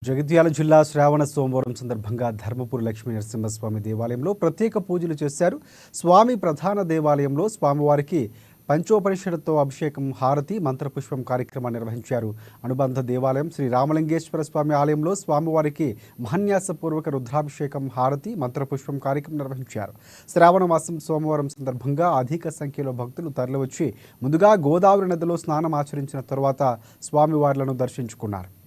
జగిత్యాల జిల్లా శ్రావణ సోమవారం సందర్భంగా ధర్మపురి లక్ష్మీ నరసింహస్వామి దేవాలయంలో ప్రత్యేక పూజలు చేశారు. స్వామి ప్రధాన దేవాలయంలో స్వామివారికి పంచోపనిషత్తుతో అభిషేకం, హారతి, మంత్రపుష్పం కార్యక్రమాన్ని నిర్వహించారు. అనుబంధ దేవాలయం శ్రీ రామలింగేశ్వర స్వామి ఆలయంలో స్వామివారికి మహాన్యాసపూర్వక రుద్రాభిషేకం, హారతి, మంత్రపుష్పం కార్యక్రమం నిర్వహించారు. శ్రావణ మాసం సోమవారం సందర్భంగా అధిక సంఖ్యలో భక్తులు తరలివచ్చి ముందుగా గోదావరి నదిలో స్నానం ఆచరించిన తరువాత స్వామివార్లను దర్శించుకున్నారు.